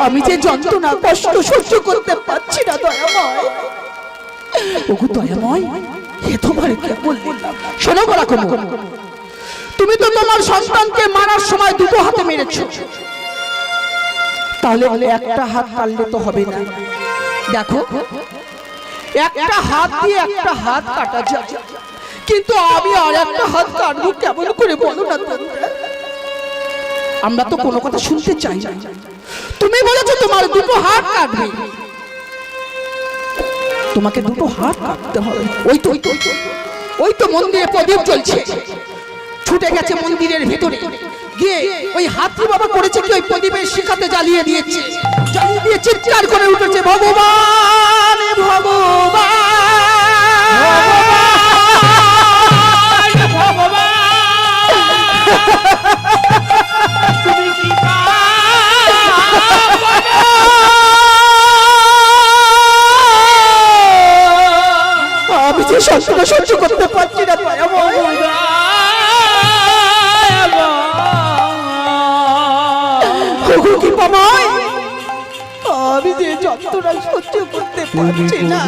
আমি যে যন্ত্রণা কষ্ট সহ্য করতে পারছি না দয়াময়। ওগো দয়াময়, এ তোমার কে বললাম। শোনো গো রাখো, তুমি তো তোমার সন্তানকে মারার সময় দুটো হাতে মেরেছো, তাহলে একটা হাত কাটলে তো হবে না। দেখো, একটা হাত দিয়ে একটা হাত কাটা যায়, কিন্তু আমি আর একটা হাত কাটবো কেমন করে বলো না তোমরা? আমরা তো কোনো কথা শুনতে চাই না। তুমি বলেছো তোমার দুটো হাত কাটবে, তোমাকে দুটো হাত কাটতে হবে। ওই তো মন্দিরে প্রদীপ জ্বলছে, ছুটে গেছে মন্দিরের ভিতরে গিয়ে ওই হাতি বাবা করেছে কি ওই প্রদীপের শিখাতে জ্বালিয়ে দিয়েছে, চিৎকার করে উঠেছে, ভগবান ভগবান আমি যে সন্তান সহ্য করতে পারছি না আমি যে যন্ত্রণা সহ্য করতে পারছি না।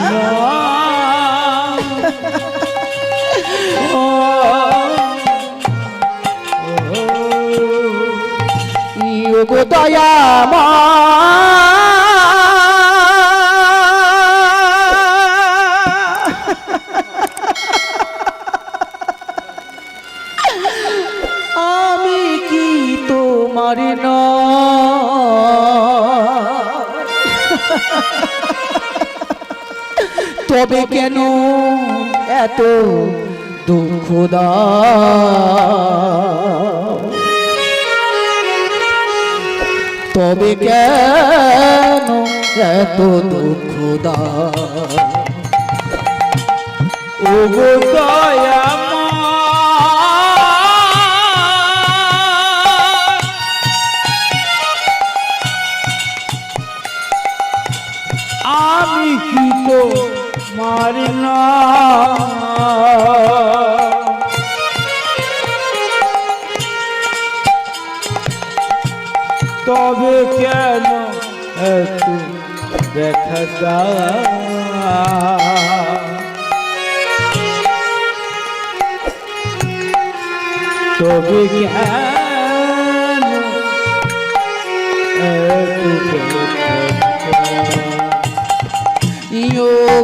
গো দয়াময়, আমি কি তোমার তবে কেন এত দুঃখ দাও? তবে কেন এত দুঃখ দাও? ও গো দয়াময়, আমি কি তো মারি না, তবে কেন এত দেখা যায়? তবে কেন এত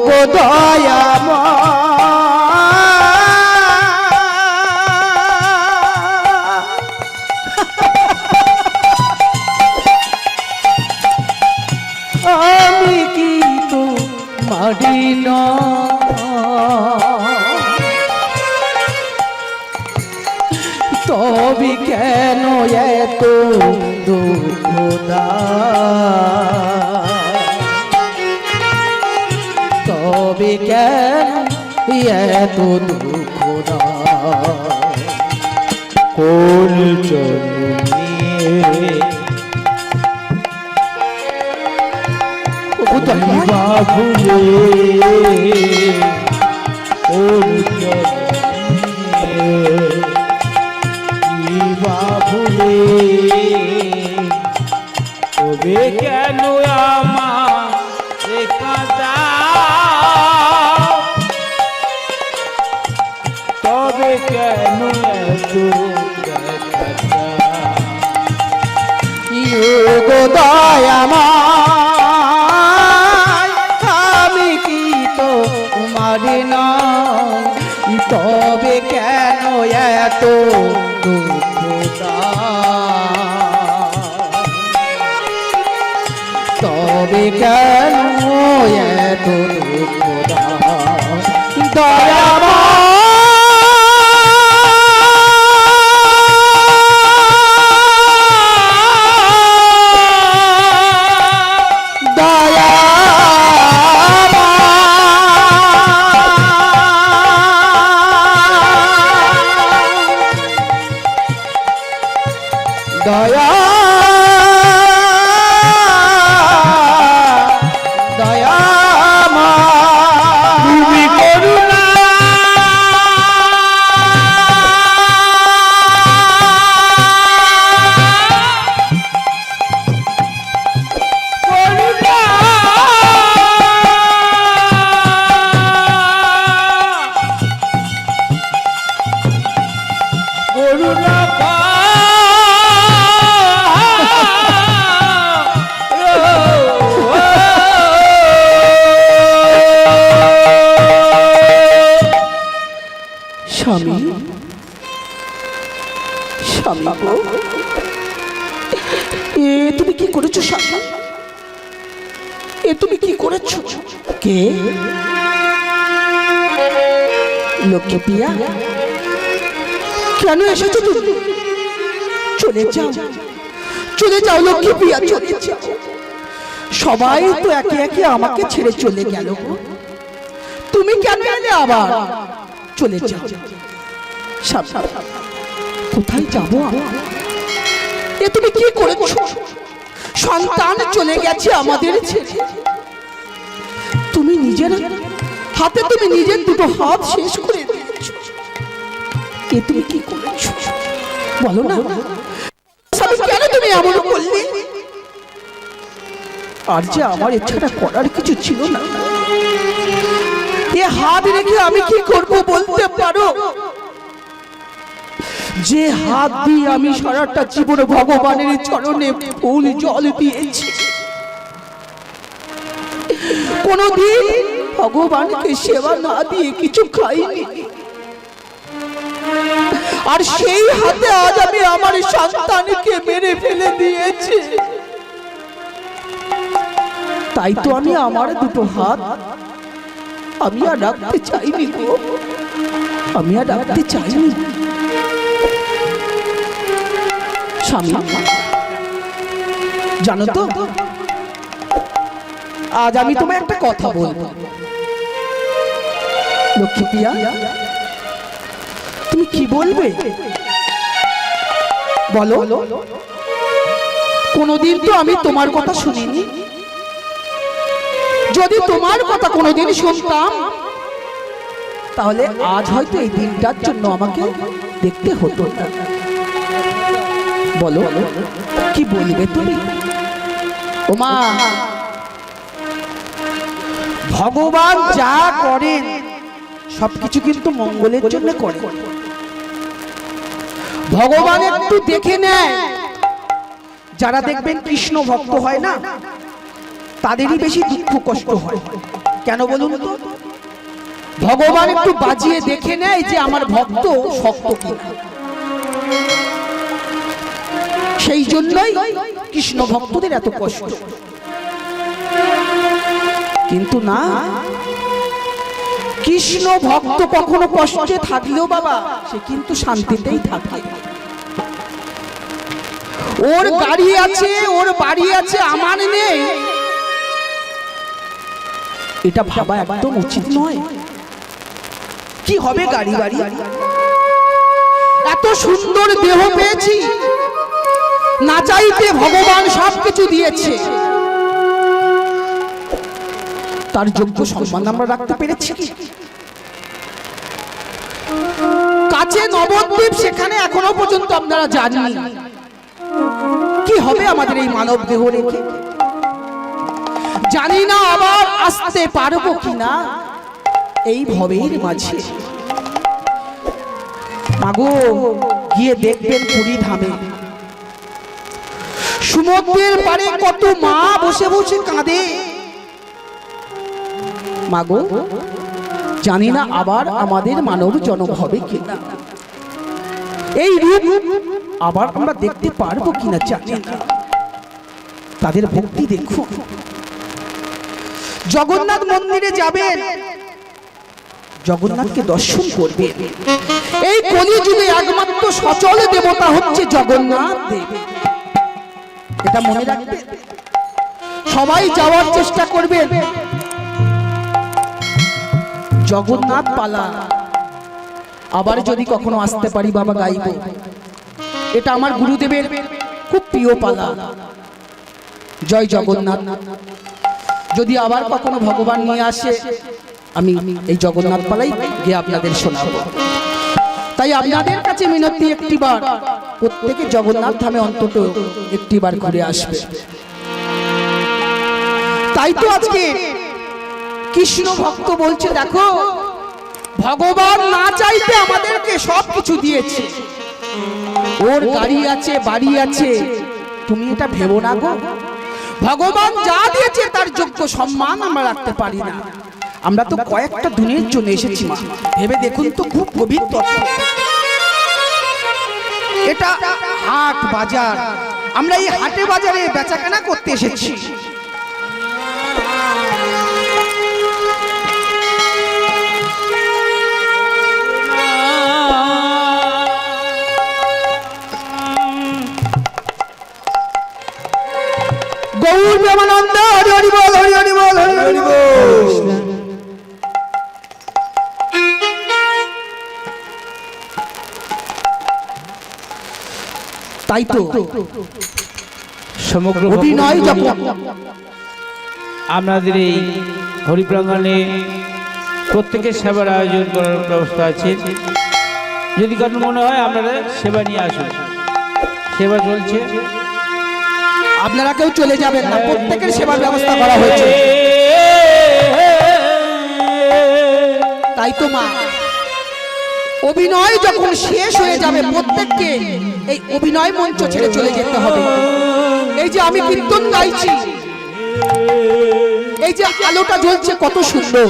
গো দয়াময়, আমি কি তো মারি না, তবে কেন এত দুঃখ দাও? তবে কেন এত দুঃখ দাও? কোন চলে বাবুরে, কোন চলে বাবুরে, তবে কেন আমার কাঁদা? তবে কেন এত গো দয়াময়, আমি কি তো মারি না, তবে কেন এত দুঃখ দাও? তবে কেন এত দুঃখ দাও? দয়াময়, দয়া দয়া তুমি করুণা করেছো স্বামী? এ তুমি কি করেছো? কে? লক্ষ্মী প্রিয়া, কেন এসেছো তুমি? চলে যাও, চলে যাও লক্ষ্মী প্রিয়া, চলে যাও। সবাই তো একে একে আমাকে ছেড়ে চলে গেল, তুমি কেন এলে আবার? চলে যাও। কোথায় যাবো? এ তুমি কি করেছো? সন্তান চলে গেছে আমাদের ছেড়ে, তুমি নিজের হাতে তুমি নিজের দুটো হাত শেষ করে দিয়েছো। এ তুমি কি করেছো বলো না? কেন তুমি এমন করলে? আর যে আমার এছাড়া করার কিছু ছিল না। এ হাত রেখে আমি কি করব বলতে পারো? যে হাত দিয়ে আমি সারাটা জীবন ভগবানের চরণে ফুল জল দিয়েছি, কোনদিন ভগবানকে সেবা না দিয়ে কিছু খাইনি, আর সেই হাতে আজ আমি আমার সন্তানকে মেরে ফেলে দিয়েছি। তাই তো আমি আমার দুটো হাত আমি আর রাখতে চাইনি গো, আমি আর রাখতে চাইনি। স্বামী, জানো তো আজ আমি তোমায় একটা কথা বলবো। লক্ষ্মী প্রিয়া, তুমি কি বলবে বলো? কোনদিন তো আমি তোমার কথা শুনিনি, যদি তোমার কথা কোনদিন শুনতাম তাহলে আজ হয়তো এই দিনটার জন্য আমাকে দেখতে হতো না। বলো কি বলবে তুমি? ওমা, ভগবান যা করেন সবকিছু কিন্তু মঙ্গলের জন্য করেন। ভগবান একটু দেখে নেয়, যারা দেখবেন কৃষ্ণ ভক্ত হয় না তাদেরই বেশি দুঃখ কষ্ট হয়। কেন বলুন তো? ভগবান একটু বাজিয়ে দেখে নেয় যে আমার ভক্ত শক্ত কিনা, সেই জন্যই কৃষ্ণ ভক্তদের এত কষ্ট। কিন্তু না, কৃষ্ণ ভক্ত কখনো কষ্টে থাকলেও বাবা সে কিন্তু শান্তিতেই থাকে। ওর গাড়ি আছে, ওর বাড়ি আছে, আমার নেই, এটা ভাবা একদম উচিত নয়। কি হবে গাড়ি বাড়ি? এত সুন্দর দেহ পেয়েছি, না চাইতে ভগবান সবকিছু দিয়েছে, তার যোগ্য সম্মান আমরা রাখতে পেরেছি? কাছে নবদ্বীপ, সেখানে এখনো পর্যন্ত আপনারা জানেন কি হবে আমাদের এই মানব দেহ রেখে? জানি না আবার আসতে পারবো কিনা এই ভবের মাঝে। মাগো, গিয়ে দেখবেন পুরী ধামে সমুদ্রের পারে কত মা বসে বসে কাঁদে। মাগো, জানি না আবার আমাদের মানব জন্ম হবে কিনা, এই রূপ আবার আমরা দেখতে পারবো কিনা জানি না। তাদের ভক্তি দেখো। জগন্নাথ মন্দিরে যাবেন, জগন্নাথকে দর্শন করবেন। এই কলিযুগে একমাত্র সচল দেবতা হচ্ছে জগন্নাথ দেব, এটা মনে রাখবেন। সবাই যাওয়ার চেষ্টা করবেন। জগন্নাথ পালা আবার যদি কখনো আসতে পারি বাবা গাইব। এটা আমার গুরুদেবের খুব প্রিয় পালা, জয় জগন্নাথ। যদি আবার কখনো ভগবান নিয়ে আসে, আমি এই জগন্নাথ পালাই গিয়ে আপনাদের শোনাবো। তাই আপনাদের কাছে মিনতি, একটিবার প্রত্যেকে জগন্নাথ ধামে অন্তত একটিবার ঘুরে আসবে। তাই তো আজকে কৃষ্ণ ভক্ত বলছে, দেখো ভগবান না চাইতে আমাদেরকে সবকিছু দিয়েছে। ওর গাড়ি আছে, বাড়ি আছে, তুমি এটা ভেবো না গো। ভগবান যা দিয়েছে তার যোগ্য সম্মান আমরা রাখতে পারি না। আমরা তো কয়েকটা দিনের জন্য এসেছি মা, ভেবে দেখুন তো, খুব গভীর তত্ত্ব এটা। হাট বাজার আমরা এই হাটে বাজারে বেচাকেনা করতে এসেছি। গৌর প্রেমানন্দ হরি হরি বল, হরি হরি বল, হরি হরি বল। তাই তো সমগ্র অভিনয় যখন আপনাদের এই হরিপ্রাঙ্গণে প্রত্যেকের সেবার আয়োজন করার ব্যবস্থা আছে। যদি কারণ মনে হয় আপনারা সেবা নিয়ে আসুন, সেবা চলছে। আপনারা কেউ চলে যাবেন না, প্রত্যেকের সেবার ব্যবস্থা করা হয়েছে। তাই তো মা, অভিনয় যখন শেষ হয়ে যাবে প্রত্যেককে এই অভিনয় মঞ্চ ছেড়ে চলে যেতে হবে। এই যে আমি কীর্তন গাইছি, এই যে আলোটা জ্বলছে কত সুন্দর,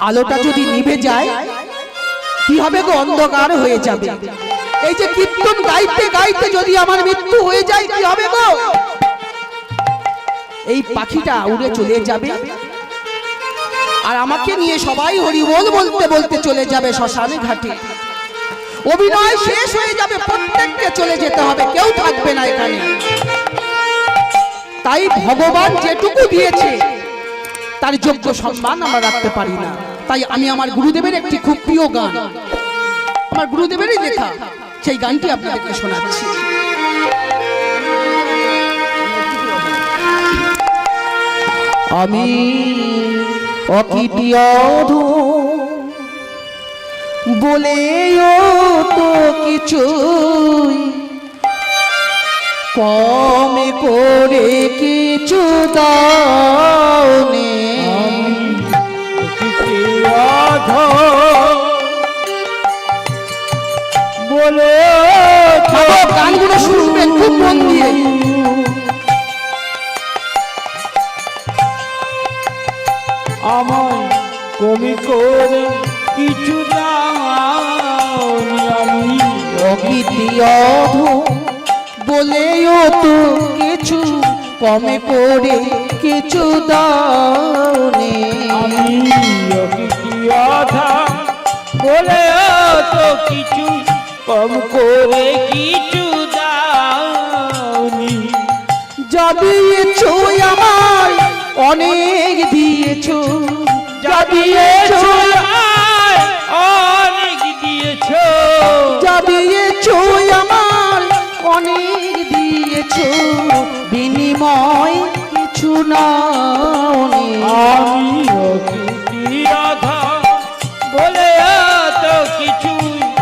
আলোটা যদি নিভে যায় কি হবে গো? অন্ধকার হয়ে যাবে। এই যে কীর্তন গাইতে গাইতে যদি আমার মৃত্যু হয়ে যায় কি হবে গো? এই পাখিটা উড়ে চলে যাবে আর আমাকে নিয়ে সবাই হরি বল বলতে বলতে চলে যাবে শ্মশানে ঘাটে। অভিনয় শেষ হয়ে যাবে, প্রত্যেককে চলে যেতে হবে, কেউ থাকবে না এখানে। তাই ভগবান যেটুকু দিয়েছে তার যোগ্য সম্মান আমরা রাখতে পারি না। তাই আমি আমার গুরুদেবের একটি খুব প্রিয় গান, আমার গুরুদেবেরই লেখা, সেই গানটি আপনাদেরকে শোনাচ্ছি। আমি অকৃতি অধু বলেও তো কিছুই কমে করে কিছু দাওনি। বলে গানগুলো শুনবেন খুব মন দিয়ে। আমায় কমি করে কিছু দাওনি। আমি অকৃতি অধু বলেও তো কিছু কমে করে কিছু দাওনি। আমি অকৃতি অধা বলে তো কিছু কম করে কিছু দাওনি। যা দিয়েছো আমায় অনেক দিয়েছো, যা দিয়েছো অনেক দিয়েছো, যা দিয়েছো আমায় অনেক দিয়েছো, বিনিময় কিছু নাওনি। আমি অকৃতি অধা বলে তো কিছু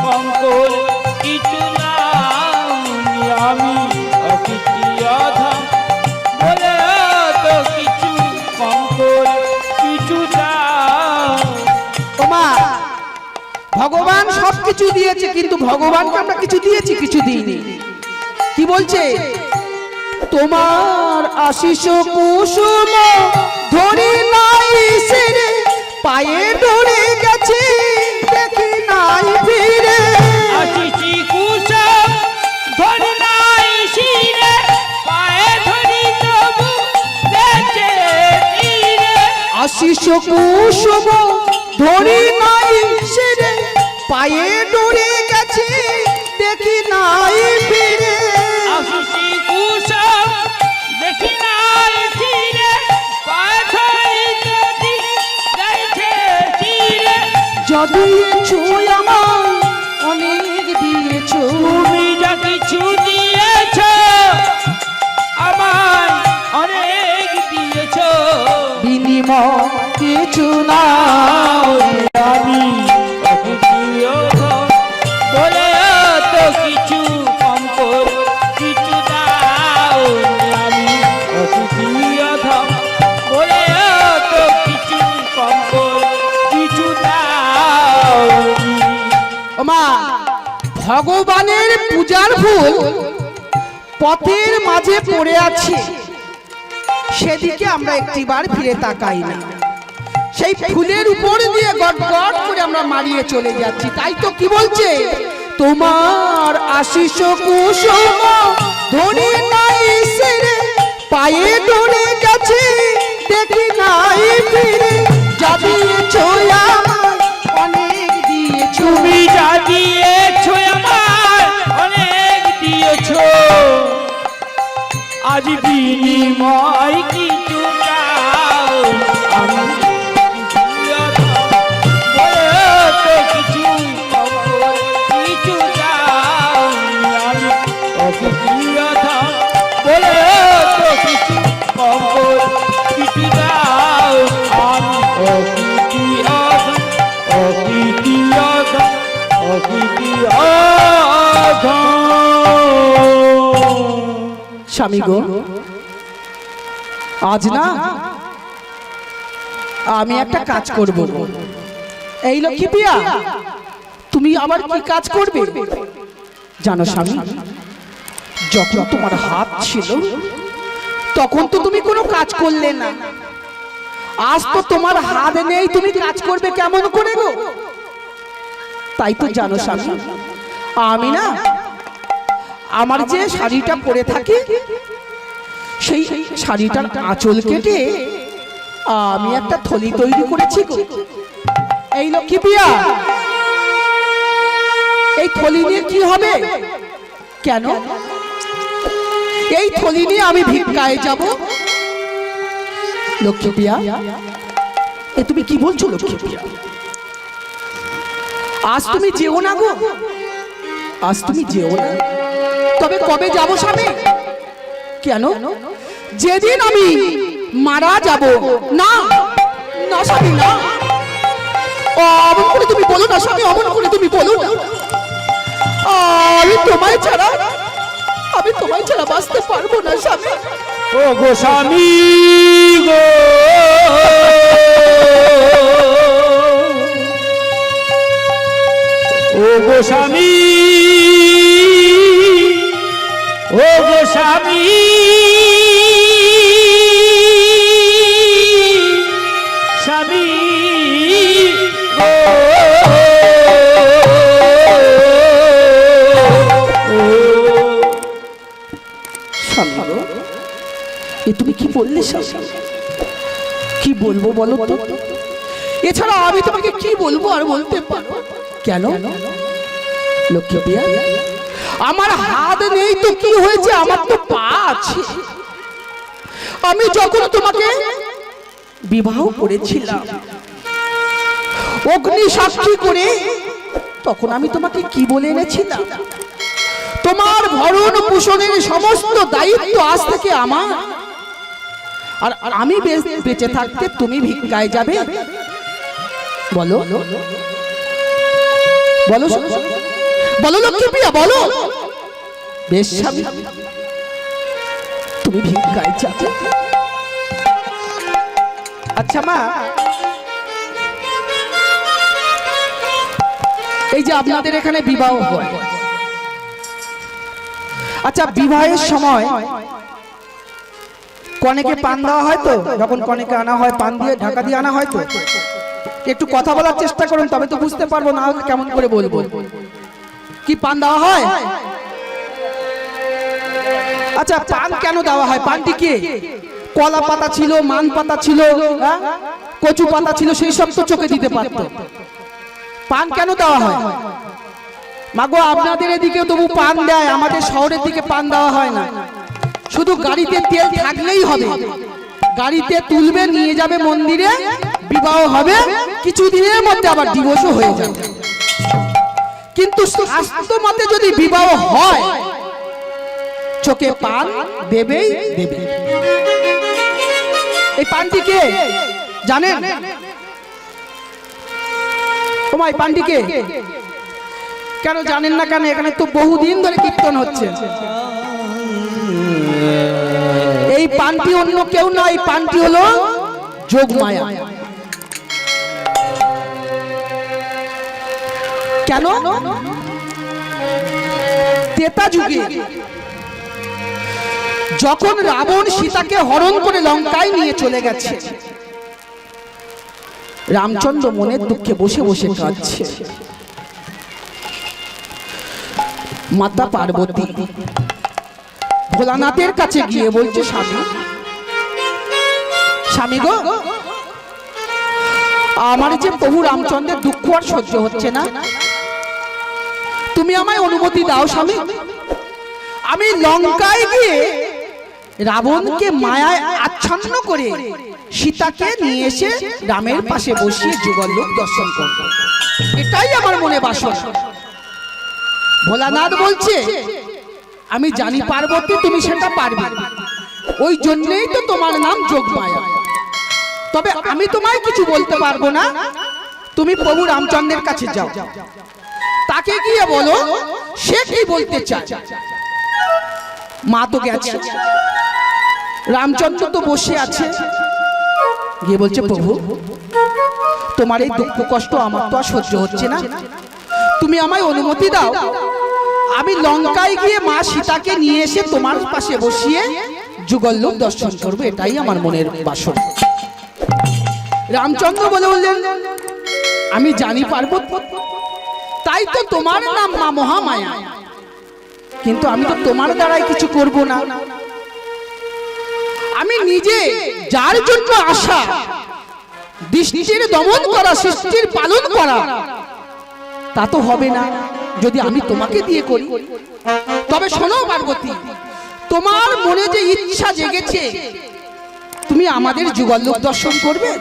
কম করে কিছু নাওনি। আমি অকৃতি অধা বলে তো কিছু কম করে কিছু দাও। তোমার ভগবান সবকিছু দিয়েছে, কিন্তু ভগবানকে আমরা কিছু দিয়েছি কিছু দিইনি। কি বলছে? তোমার আশিস কুসুম ধরে নাই সেরে, পায়ে ধরে গেছে দেখি নাই ফিরে। আশিসি কুসুম ধরে নাই শিরে, পায়ে ধরি তবু বেঁচে ফিরে। আশিস কুসুম ধরে নাই সেরে, পায়ে ধরে গেছে দেখি নাই ফিরে। আশিসি কুসুম দেখি নাই শিরে, পায়ে ধরি যদি গেছে শিরে। যদি ছুঁই আমার অনেক দিয়েছো, তুমি যা কিছু দিয়েছো আমায় অনেক দিয়েছো, বিনিময় কিছু নাও। আমি অকৃতি অধা বলে তো কিছু কম করে কিছু দাওনি। আমি অকৃতি অধা বলে তো কিছু কম করে কিছু দাওনি। ওমা, ভগবানের পূজার ফুল পথের মাঝে পড়ে আছে, সেদিকে আমরা একটিবার ফিরে তাকাই না। সেই ফুলের উপর দিয়ে গট গট করে আমরা মারিয়ে চলে যাচ্ছি। তাই তো কি বলছে? তোমার আশিস কুসুম ধরে নাই সেরে পায়ে ধরে গেছে দেখি নাই ফিরে যা দিয়েছ আমায় অনেক দিয়েছ তুমি যা দিয়েছ আমায় অনেক দিয়েছ আজ বিনিময় কিছু চাও আমি কিছুই কিছু চাও আমি অসুবিধা বলে তো কিছু কিছু দাও আমি স্বামী গো আজ না আমি একটা কাজ করব এই লক্ষ্মী পিয়া তুমি আবার কি কাজ করবে জানো স্বামী যখন তোমার হাত ছিল তখন তো তুমি কোনো কাজ করলে না আজ তো তোমার হাত নেই তুমি কাজ করবে কেমন করে গো তাই তো জানো স্বামী আমি না আমার যে শাড়িটা পরে থাকি সেই শাড়িটার আঁচল কেটে আমি একটা থলি তৈরি করেছি গো এই লক্ষ্মী পিয়া এই থলি নিয়ে কি হবে কেন এই থলি নিয়ে আমি ভিক্ষায় যাব লক্ষ্মী পিয়া এ তুমি কি বলছো লক্ষ্মী পিয়া আজ তুমি যেও না গো আজ তুমি যেও না তবে কবে যাব স্বামী কেন যেদিন আমি মারা যাব না না স্বামী না অমন করে তুমি বলো না স্বামী অমন করে তুমি বলো না আমি তোমায় ছাড়া বাঁচতে পারবো না স্বামী ও গো স্বামী গো ও গো স্বামী ও গো স্বামী স্বামী গো স্বামী গো এ তুমি কি বললে স্বামী কি বলবো বলো তো এছাড়া আমি তোমাকে কি বলবো আর বলতে পারবো কেন লক্ষ্মী পিয়া আমার হাত নেই তো কি হয়েছে আমার তো পা আছে আমি যখন তোমাকে বিবাহ করেছিলাম অগ্নি সাক্ষী করে তখন আমি তোমাকে কি বলে এনেছিলাম তোমার ভরণ পোষণের সমস্ত দায়িত্ব আজ থেকে আমার আর আমি বেঁচে থাকতে তুমি ভিক্ষায় যাবে বলো বলো বলো লক্ষ্মী প্রিয়া বলো বেশ স্বামী তুমি ভিক্ষায় যাবে আচ্ছা মা এই যে আপনাদের এখানে বিবাহ হয় আচ্ছা বিবাহের সময় কনেকে পান দেওয়া হয় তো যখন কনেকে আনা হয় পান দিয়ে ঢাকা দিয়ে আনা হয় তো একটু কথা বলার চেষ্টা করুন তবে তো বুঝতে পারবো না হলে কেমন করে বলবো কি পান দেওয়া হয় আচ্ছা পান কেন দেওয়া হয় পানটি কি কলা পাতা ছিল মান পাতা ছিল কচু পাতা ছিল সেই সব তো চোখে দিতে পারত পান কেন দেওয়া হয় মাগো আপনাদের এদিকে তবু পান দেয় আমাদের শহরের দিকে পান দেওয়া হয় না শুধু গাড়িতে তেল থাকলেই হবে গাড়িতে তুলবে নিয়ে যাবে মন্দিরে বিবাহ হবে কিছুদিনের মধ্যে আবার ডিভোর্সও হয়ে যাবে কিন্তু শাস্ত্র মতে যদি বিবাহ হয় চোখে পান দেবেই দেবে এই পানটি কে জানেন তোমার এই পানটি কে কেন জানেন না কেন এখানে তো বহুদিন ধরে কীর্তন হচ্ছে এই পানটি অন্য কেউ নয় এই পানটি হলো যোগমায়া কেন ত্রেতা যুগে যখন রাবণ সীতাকে হরণ করে লঙ্কায় নিয়ে চলে গেছে রামচন্দ্র মনের দুঃখে বসে বসে কাঁদছে মাতা পার্বতী ভোলানাথের কাছে গিয়ে বলছে, স্বামী স্বামী গো, আমার যে প্রভু রামচন্দ্রের দুঃখ আর সহ্য হচ্ছে না, তুমি আমায় অনুমতি দাও স্বামী, আমি লঙ্কায় গিয়ে রাবণকে মায়ায় আচ্ছন্ন করে সীতাকে নিয়ে এসে রামের পাশে বসিয়ে যুগললোক দর্শন করব, এটাই আমার মনে বাসনা। ভোলানাথ বলছে, আমি জানি পার্বতী তুমি সেটা পারবে, ওই জন্যই তো তোমার নাম যোগমায়া। তবে আমি তোমায় কিছু বলতে পারবো না, তুমি প্রভু রামচন্দ্রের কাছে যাও, তাকে গিয়ে বলো সে কি বলতে চায়। মা তো গেছে, রামচন্দ্র তো বসে আছে, গিয়ে বলছে, প্রভু তোমার এই দুঃখ কষ্ট আমার তো আর সহ্য হচ্ছে না, তুমি আমায় অনুমতি দাও, আমি লঙ্কায় গিয়ে মা সীতাকে নিয়ে এসে তোমার পাশে বসিয়ে যুগললোক দর্শন করবো, এটাই আমার মনের বাসনা। রামচন্দ্র বলে বললেন, আমি জানি পারবো, তাই তো তোমার নাম মা মহামায়া, কিন্তু আমি তো তোমার দ্বারাই কিছু করব না, আমি নিজে যার জন্য আসা, দৃষ্টির দমন করা, সৃষ্টির পালন করা, তা তো হবে না যদি আমি তোমাকে দিয়ে করি। তবে শোনো পার্বতী, তোমার মনে যে ইচ্ছা জেগেছে, তুমি আমাদের যুগললোক দর্শন করবে।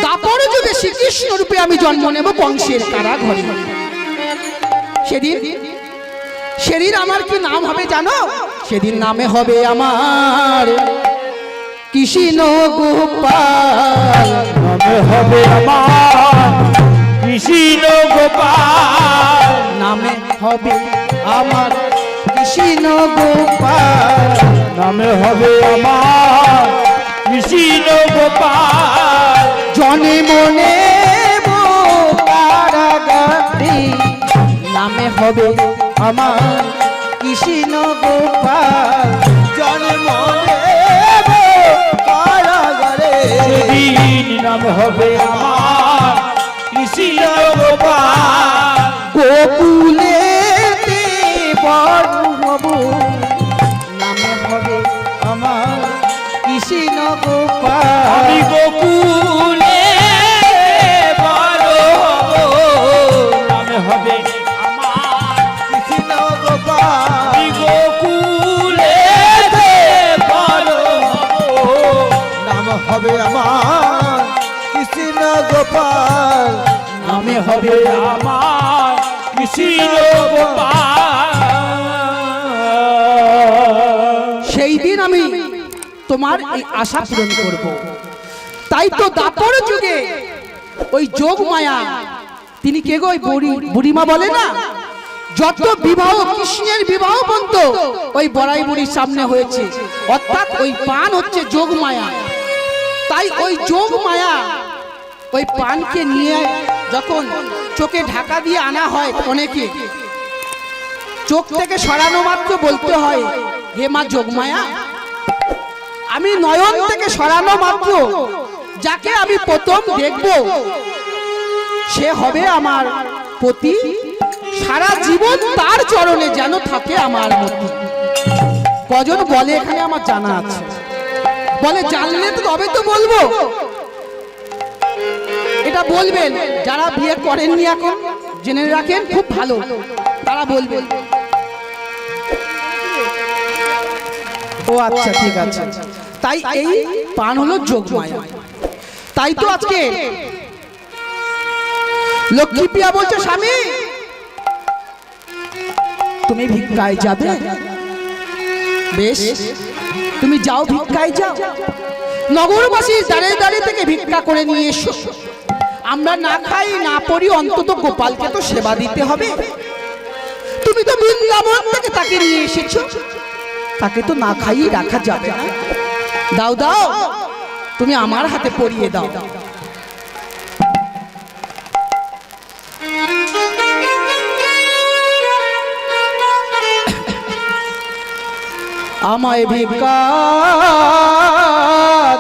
দাপর যুগে শ্রীকৃষ্ণ রূপে আমি জন্ম নেব কংসের কারাঘরে। সেদিন আমার কি নাম হবে জানো? সেদিন নামে হবে আমার কৃষ্ণ গোপাল, নামে হবে আমার কৃষ্ণ গোপাল, নামে হবে আমার কৃষ্ণ গোপাল, নামে হবে আমার কৃষ্ণ গোপাল। জনে মনে কারাগারে নামে হবে আমার কৃষ্ণ গোপাল, জনে মনে কারাগারে সেদিন নাম হবে আমার কৃষ্ণ গোপাল। গোকুলে বড় হব, নামে হবে আমার কৃষ্ণ গোপাল, আমি গোকুলে বড় হব, নামে হবে আমার কৃষ্ণ গোপাল, আমি গোকুলে বড় হব, নাম হবে আমার কৃষ্ণ গোপাল, নামে হবে আমার কৃষ্ণ গোপাল। সেই দিন আমি তোমার এই আশা পূরণ করব। তাই তো দাপর যুগে ওই যোগ মায়া, তিনি কে গো? ওই বুড়িমা বলে না, যত বিবাহ কৃষ্ণের বিবাহ পর্যন্ত ওই বড়াই বুড়ির সামনে হয়েছে, অর্থাৎ ওই পান হচ্ছে যোগ মায়া। তাই ওই যোগ মায়া ওই পানকে নিয়ে যখন চোখে ঢাকা দিয়ে আনা হয়, অনেকে চোখ থেকে সরানো মাত্র বলতে হয়, হে মা যোগমায়া, আমি নয়ন থেকে সরানো মাত্র যাকে আমি প্রথম দেখব সে হবে আমার পতি, সারা জীবন তার চরণে যেন থাকে আমার মতি। কজন বলে এখানে আমার জানা আছে? বলে জানলে তো তবে তো বলবো। এটা বলবেন যারা বিয়ে করেননি, এখন জেনে রাখেন, খুব ভালো, তারা বলবেন। ও আচ্ছা, ঠিক আছে। তাই এই পান হলো যোগমায়া। তাই তো আজকে লক্ষ্মী প্রিয়া বলছে, স্বামী তুমি ভিক্ষায় যাবে? বেশ, তুমি যাও, ভিক্ষায় যাও, নগরবাসী দাঁড়িয়ে দাঁড়িয়ে থেকে ভিক্ষা করে নিয়ে এসো। আমরা না খাই না পড়ি, অন্তত গোপালকে তো সেবা দিতে হবে। তুমি তো বৃন্দাবন থেকে তাকে নিয়ে এসেছো, তাকে তো না খাইয়ে রাখা যাবে না। দাও দাও, তুমি আমার হাতে পরিয়ে দাও। আমায় ভিক্ষা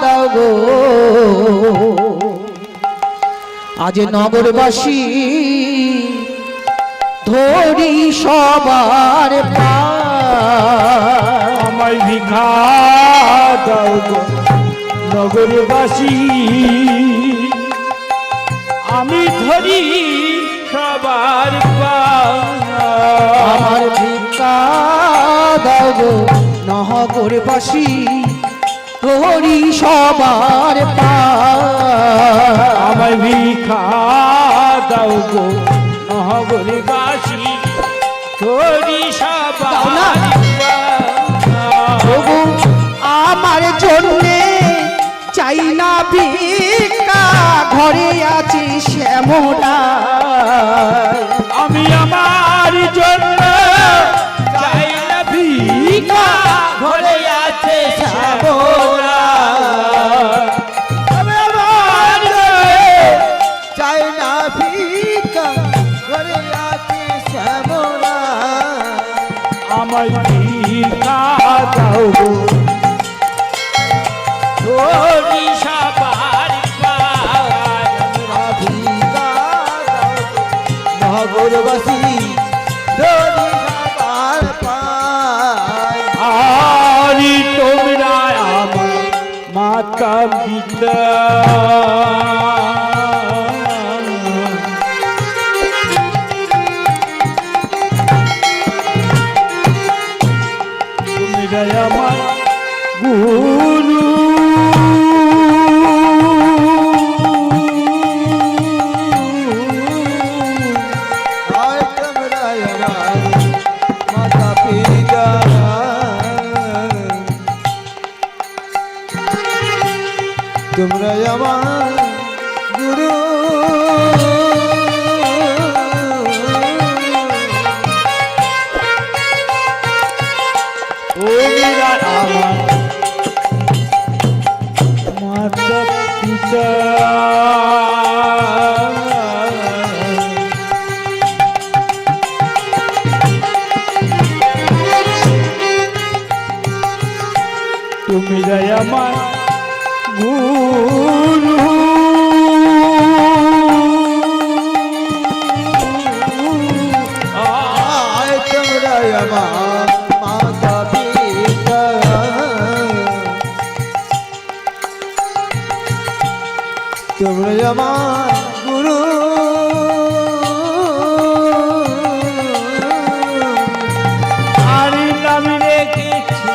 দাও গো, আজ নগরবাসী ধরি সবার পায়। আমায় ভিক্ষা দাও গো নগরবাসী, আমি ধরি সবার পায়। আমার ভিক্ষা দাও গো নগরবাসী, ধরি সবার পায়। আমায় ভিক্ষা দাও গো নগরবাসী, ধরি সবার পায়। প্রভু আমার জন্যে চাই না ভিক্ষা, ঘরে আছে শ্যামলা। আমি আমার জন্য চাই না ভিক্ষা, ঘরে আছে শ্যামলা। আমি আমার চাই না ভিক্ষা, ঘরে আছে শ্যামলা। আমায় ভিক্ষা দাও গো ধরি সবার পায়। ভিক্ষা নগরবাসী, ধরি সবার পায়। আরি তোমরা আমার মাতা পিতা, তোমরা আমার গুরু। আর তোমরা আমার মাতা পিতা, তোমরা আমার গুরু। তোমরা আমার মাতা পিতা, তোমরা আমার গুরু। আর তোমরা আমার মাতা পিতা, তোমরা আমার গুরু। আর নাম রেখেছি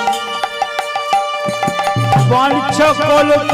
পঞ্চকল্প